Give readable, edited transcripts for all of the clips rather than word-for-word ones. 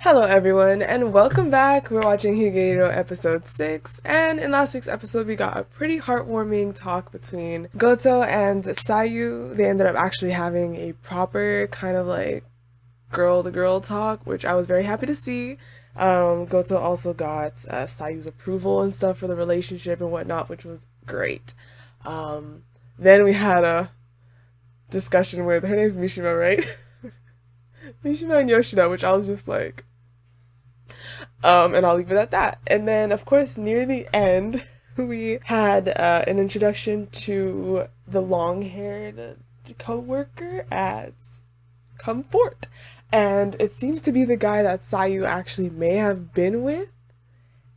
Hello everyone and welcome back. We're watching Higehiro episode 6, and in last week's episode we got a pretty heartwarming talk between Goto and Sayu. They ended up actually having a proper kind of like girl to girl talk, which I was very happy to see. Goto also got Sayu's approval and stuff for the relationship and whatnot, which was great. Then we had a discussion with, her name's Mishima, right? Mishima and Yoshida, which I was just like, and I'll leave it at that. And then, of course, near the end, we had an introduction to the long-haired co-worker at Comfort. And it seems to be the guy that Sayu actually may have been with.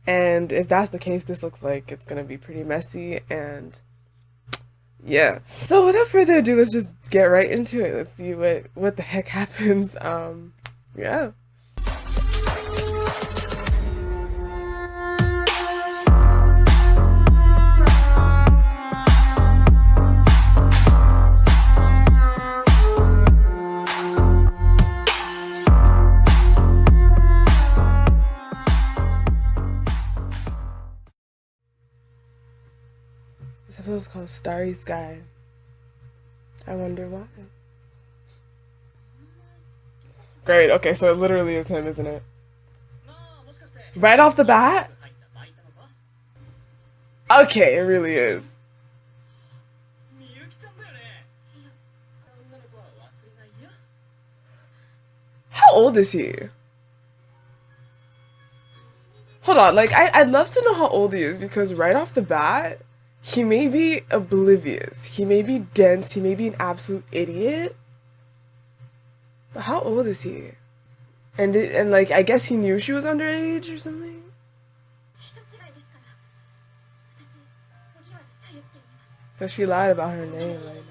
And if that's the case, this looks like it's going to be pretty messy. And yeah. So without further ado, let's just get right into it. Let's see what the heck happens. Yeah. This episode is called Starry Sky. I wonder why. Great, okay, so it literally is him, isn't it? Right off the bat? Okay, it really is. How old is he? Hold on, like, I'd love to know how old he is, because right off the bat, he may be oblivious, he may be dense, he may be an absolute idiot. But how old is he? And like, I guess he knew she was underage or something? So she lied about her name, like.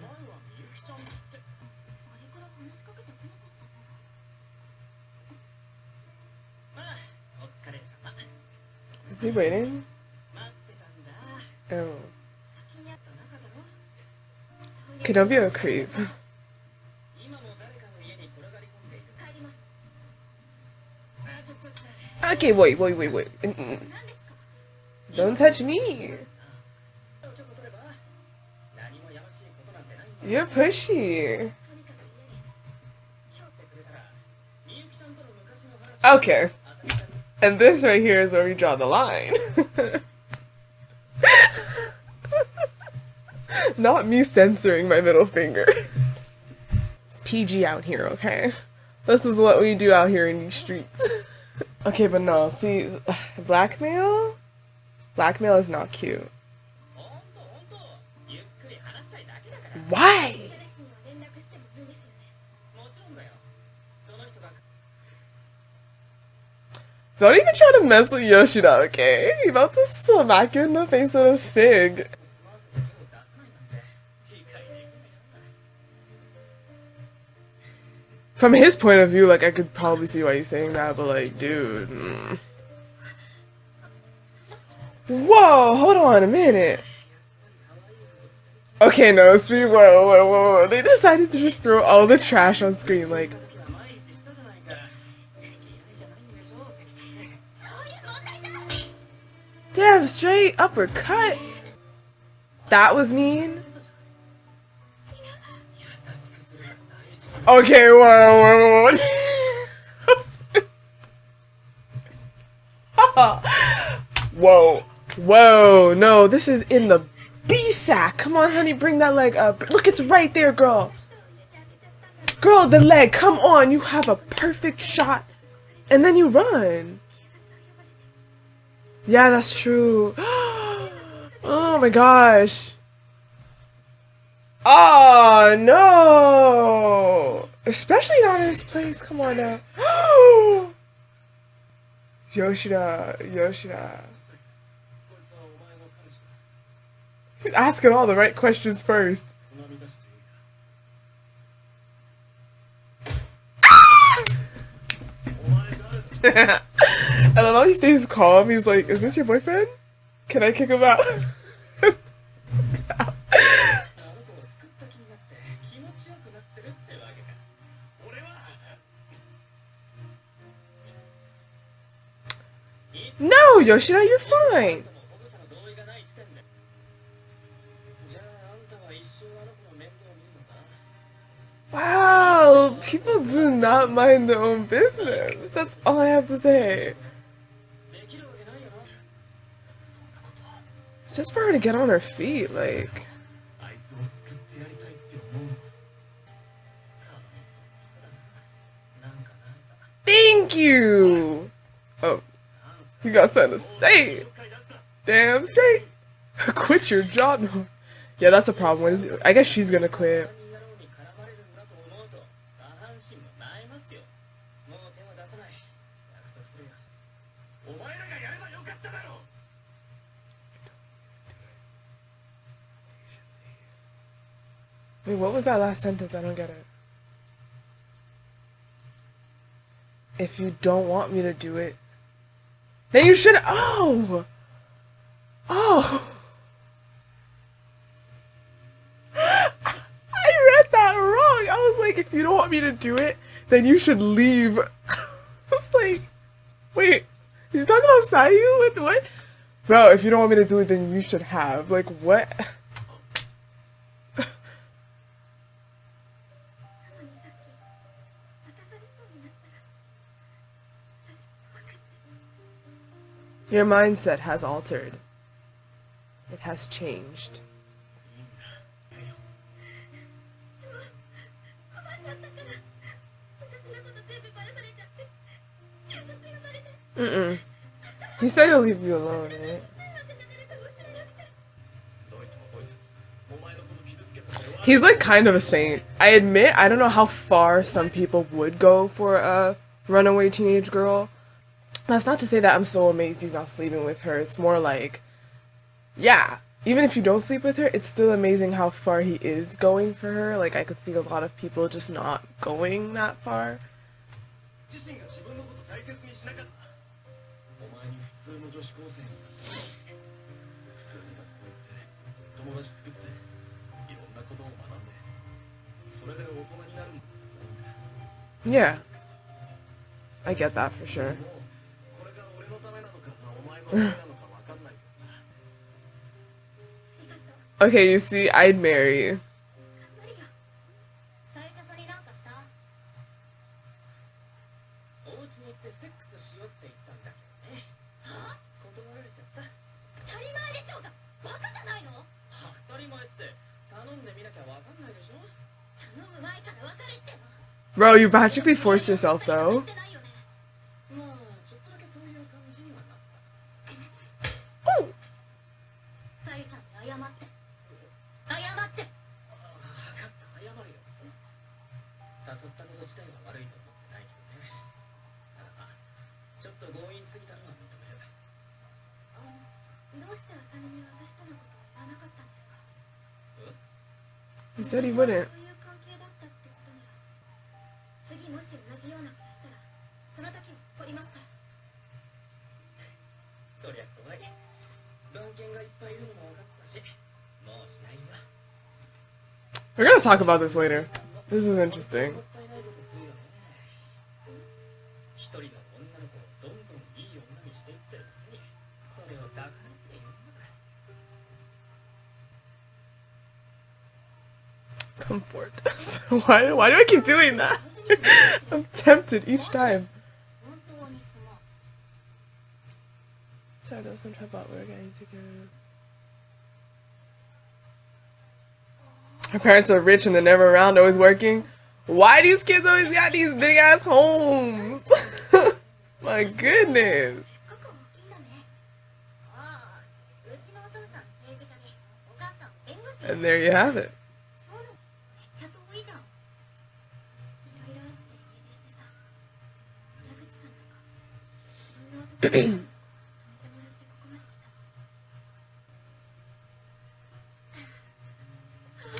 Is he waiting? Oh. Okay, don't be a creep. Okay, wait. Don't touch me. You're pushy. Okay. And this right here is where we draw the line. Not me censoring my middle finger. It's PG out here, okay? This is what we do out here in these streets. Okay, but no, see, blackmail? Blackmail is not cute. Why? Don't even try to mess with Yoshida, okay? You're about to smack you in the face with a cig. From his point of view, like, I could probably see why he's saying that, but like, dude. Whoa, hold on a minute. Okay, no, see, whoa. They decided to just throw all the trash on screen, like. Damn, straight uppercut. That was mean. Okay, whoa. Whoa, no, this is in the B-sack. Come on, honey, bring that leg up. Look, it's right there, girl. Girl, the leg, come on. You have a perfect shot. And then you run. Yeah, that's true. Oh my gosh. Oh no! Especially not in this place. Come on now. Yoshida. He's asking all the right questions first. I love how he stays calm. He's like, "Is this your boyfriend? Can I kick him out?" No, Yoshida, you're fine. Wow, people do not mind their own business. That's all I have to say. It's just for her to get on her feet, like. Thank you! Oh, you got something to say. Damn straight. Quit your job. No. Yeah, that's a problem. I guess she's gonna quit. Wait, what was that last sentence? I don't get it. If you don't want me to do it, then you should. Oh! Oh! I read that wrong. I was like, if you don't want me to do it, then you should leave. I was like, wait, he's talking about Sayu? With what? Bro, if you don't want me to do it, then you should have. Like, what? Your mindset has altered. It has changed. He said he'll leave you alone, right? He's like kind of a saint. I admit, I don't know how far some people would go for a runaway teenage girl. That's not to say that I'm so amazed he's not sleeping with her. It's more like, yeah, even if you don't sleep with her, it's still amazing how far he is going for her. Like, I could see a lot of people just not going that far. Yeah, I get that for sure. Okay, you see, I'd marry. Bro, you practically forced yourself though. He said he wouldn't. We're gonna talk about this later. This is interesting. Comfort. Why do I keep doing that? I'm tempted each time. Sorry, there was some trouble at work. I need to go. Her parents are rich and they're never around, always working. Why these kids always got these big ass homes? My goodness. And there you have it.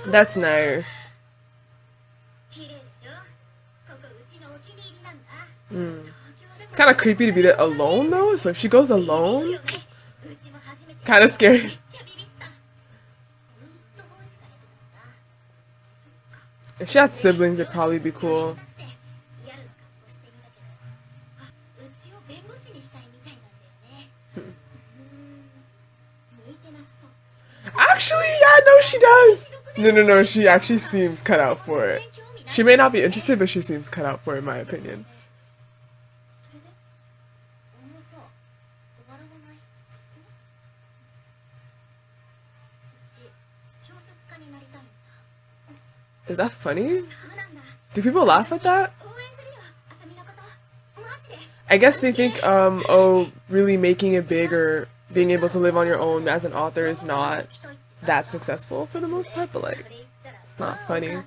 That's nice. It's kind of creepy to be there alone though, so if she goes alone, kind of scary. If she had siblings, it'd probably be cool. she does! No, she actually seems cut out for it. She may not be interested, but she seems cut out for it, in my opinion. Is that funny? Do people laugh at that? I guess they think, oh, really making it big or being able to live on your own as an author is not that successful for the most part, but like, it's not funny.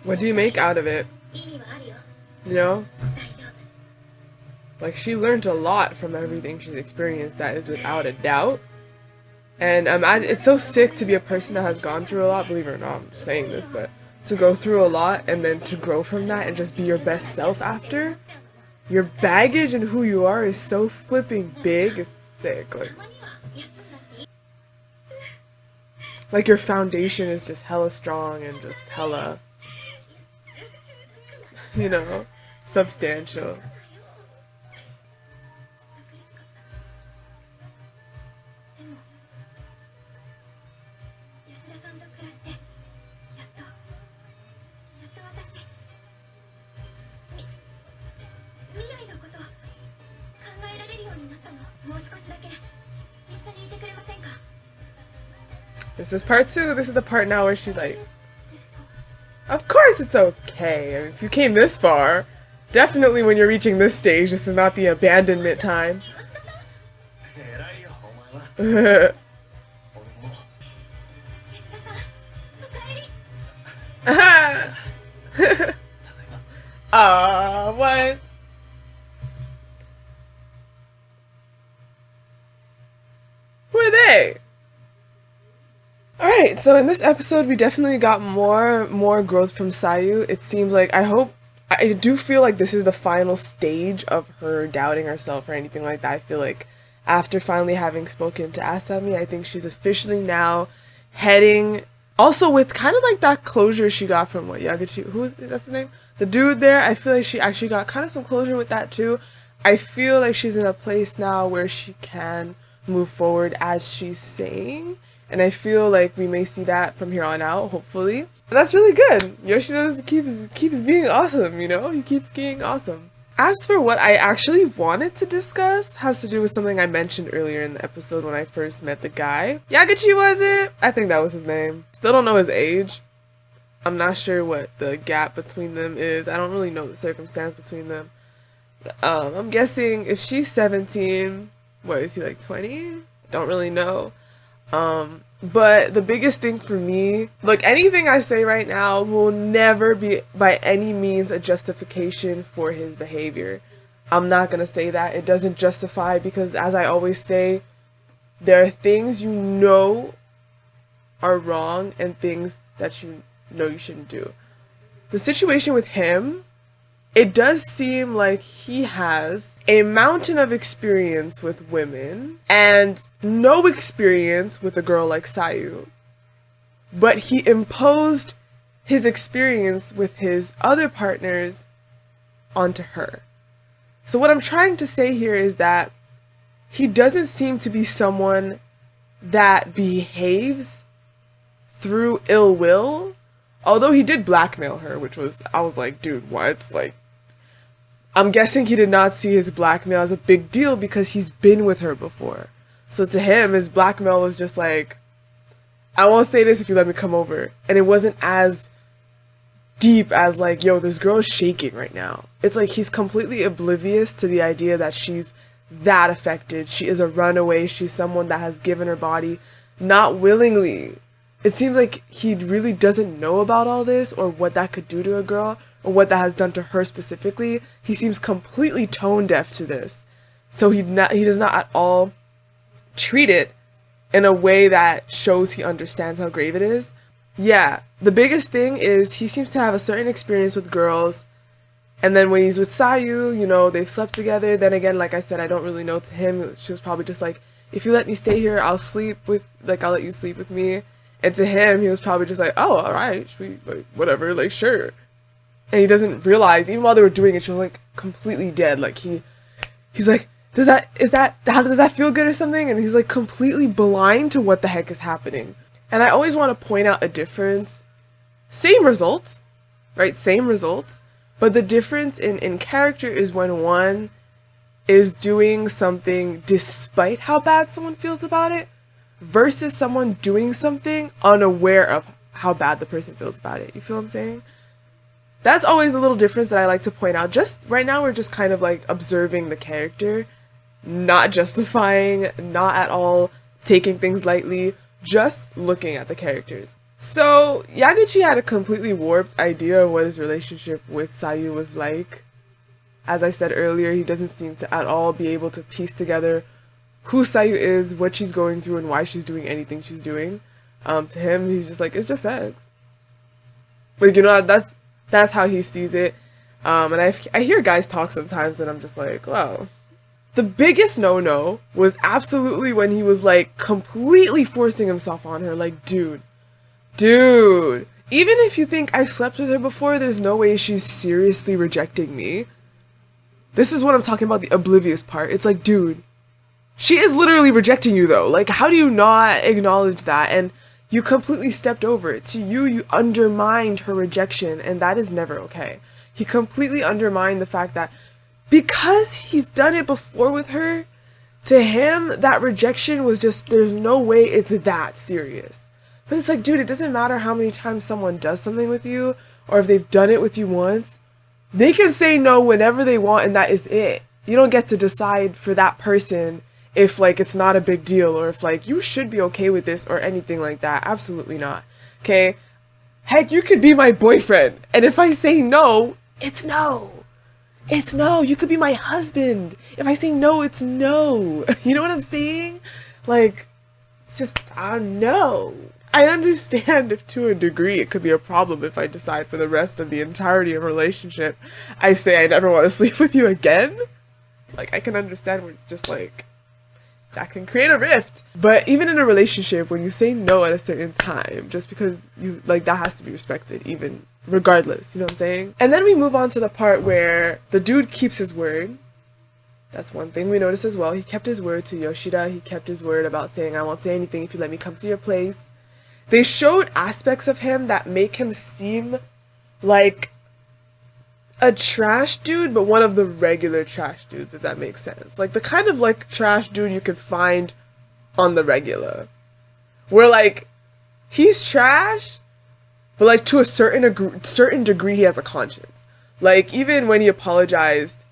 What do you make out of it? You know? Like, she learned a lot from everything she's experienced, that is without a doubt. And it's so sick to be a person that has gone through a lot, believe it or not, I'm just saying this, but to go through a lot and then to grow from that and just be your best self after. Your baggage and who you are is so flipping big, it's sick. Like your foundation is just hella strong and just hella, you know, substantial. This is part 2. This is the part now where she's like, of course it's okay. I mean, if you came this far, definitely when you're reaching this stage, this is not the abandonment time. Ah, what? Who are they? Alright, so in this episode we definitely got more growth from Sayu. It seems like, I do feel like this is the final stage of her doubting herself or anything like that. I feel like after finally having spoken to Asami, I think she's officially now heading, also with kind of like that closure she got from Yaguchi, that's the name? The dude there, I feel like she actually got kind of some closure with that too. I feel like she's in a place now where she can move forward as she's saying. And I feel like we may see that from here on out, hopefully. And that's really good. Yoshida keeps being awesome, you know? He keeps being awesome. As for what I actually wanted to discuss, has to do with something I mentioned earlier in the episode when I first met the guy. Yaguchi, was it? I think that was his name. Still don't know his age. I'm not sure what the gap between them is. I don't really know the circumstance between them. I'm guessing if she's 17, what is he, like 20? Don't really know. But the biggest thing for me, like anything I say right now will never be by any means a justification for his behavior. I'm not gonna say that. It doesn't justify, because as I always say, there are things you know are wrong and things that you know you shouldn't do. The situation with him, it does seem like he has a mountain of experience with women and no experience with a girl like Sayu. But he imposed his experience with his other partners onto her. So what I'm trying to say here is that he doesn't seem to be someone that behaves through ill will. Although he did blackmail her, which was, I was like, dude, what? Like, I'm guessing he did not see his blackmail as a big deal because he's been with her before. So to him, his blackmail was just like, I won't say this if you let me come over. And it wasn't as deep as like, yo, this girl is shaking right now. It's like he's completely oblivious to the idea that she's that affected. She is a runaway. She's someone that has given her body not willingly. It seems like he really doesn't know about all this or what that could do to a girl or what that has done to her specifically. He seems completely tone deaf to this. So he does not at all treat it in a way that shows he understands how grave it is. Yeah, the biggest thing is he seems to have a certain experience with girls, and then when he's with Sayu, you know, they've slept together. Then again, like I said, I don't really know. To him, she was probably just like, if you let me stay here, I'll let you sleep with me. And to him, he was probably just like, oh, all right, sweet, like, whatever, like, sure. And he doesn't realize, even while they were doing it, she was like completely dead. Like he's like, how does that feel good or something? And he's like completely blind to what the heck is happening. And I always want to point out a difference. Same results, right? Same results. But the difference in character is when one is doing something despite how bad someone feels about it versus someone doing something unaware of how bad the person feels about it. You feel what I'm saying? That's always a little difference that I like to point out. Just right now, we're just kind of like observing the character, not justifying, not at all taking things lightly, just looking at the characters. So Yaguchi had a completely warped idea of what his relationship with Sayu was like. As I said earlier, he doesn't seem to at all be able to piece together who Sayu is, what she's going through, and why she's doing anything she's doing. To him, he's just like, it's just sex. Like, you know, that's how he sees it. And I hear guys talk sometimes, and I'm just like, wow. The biggest no-no was absolutely when he was like completely forcing himself on her. Like, dude, even if you think I've slept with her before, there's no way she's seriously rejecting me. This is what I'm talking about, the oblivious part. It's like, dude, she is literally rejecting you though. Like, how do you not acknowledge that? And you completely stepped over it. To you, you undermined her rejection, and that is never okay. He completely undermined the fact that because he's done it before with her, to him, that rejection was just, there's no way it's that serious. But it's like, dude, it doesn't matter how many times someone does something with you, or if they've done it with you once. They can say no whenever they want, and that is it. You don't get to decide for that person if, like, it's not a big deal, or if, like, you should be okay with this, or anything like that. Absolutely not. Okay? Heck, you could be my boyfriend, and if I say no, it's no. It's no. You could be my husband. If I say no, it's no. You know what I'm saying? Like, it's just, no. I understand if to a degree it could be a problem if I decide for the rest of the entirety of a relationship, I say I never want to sleep with you again. Like, I can understand where it's just like, that can create a rift. But even in a relationship, when you say no at a certain time, just because you, like, that has to be respected, even regardless, you know what I'm saying? And then we move on to the part where the dude keeps his word. That's one thing we notice as well. He kept his word to Yoshida. He kept his word about saying, I won't say anything if you let me come to your place. They showed aspects of him that make him seem like a trash dude, but one of the regular trash dudes, if that makes sense. Like, the kind of, like, trash dude you could find on the regular. Where, like, he's trash, but, like, to a certain degree, he has a conscience. Like, even when he apologized,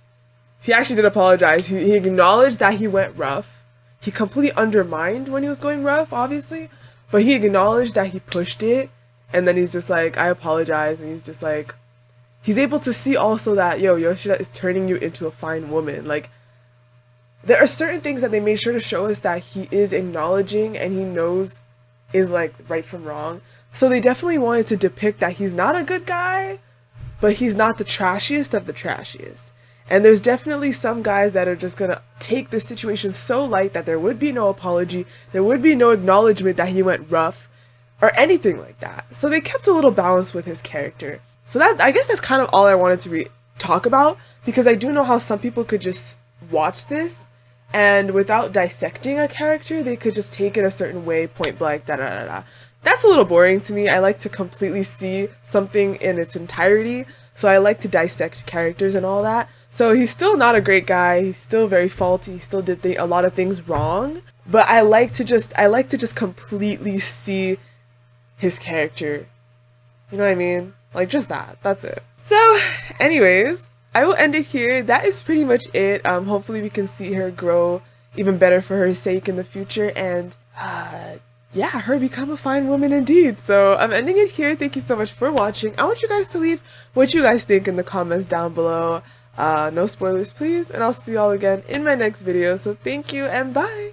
he actually did apologize. He acknowledged that he went rough. He completely undermined when he was going rough, obviously. But he acknowledged that he pushed it, and then he's just like, I apologize, and he's just like, he's able to see also that, yo, Yoshida is turning you into a fine woman. Like, there are certain things that they made sure to show us that he is acknowledging and he knows is, like, right from wrong. So they definitely wanted to depict that he's not a good guy, but he's not the trashiest of the trashiest. And there's definitely some guys that are just gonna take this situation so light that there would be no apology, there would be no acknowledgement that he went rough, or anything like that. So they kept a little balance with his character. So that, I guess that's kind of all I wanted to talk about, because I do know how some people could just watch this, and without dissecting a character, they could just take it a certain way, point blank, da-da-da-da. That's a little boring to me. I like to completely see something in its entirety, so I like to dissect characters and all that. So he's still not a great guy, he's still very faulty, he still did a lot of things wrong, but I like to just completely see his character. You know what I mean? Like, just that's it. So, anyways, I will end it here. That is pretty much it. Hopefully we can see her grow even better for her sake in the future, and yeah, her become a fine woman indeed. So I'm ending it here. Thank you so much for watching. I want you guys to leave what you guys think in the comments down below. No spoilers, please, and I'll see y'all again in my next video. So thank you and bye!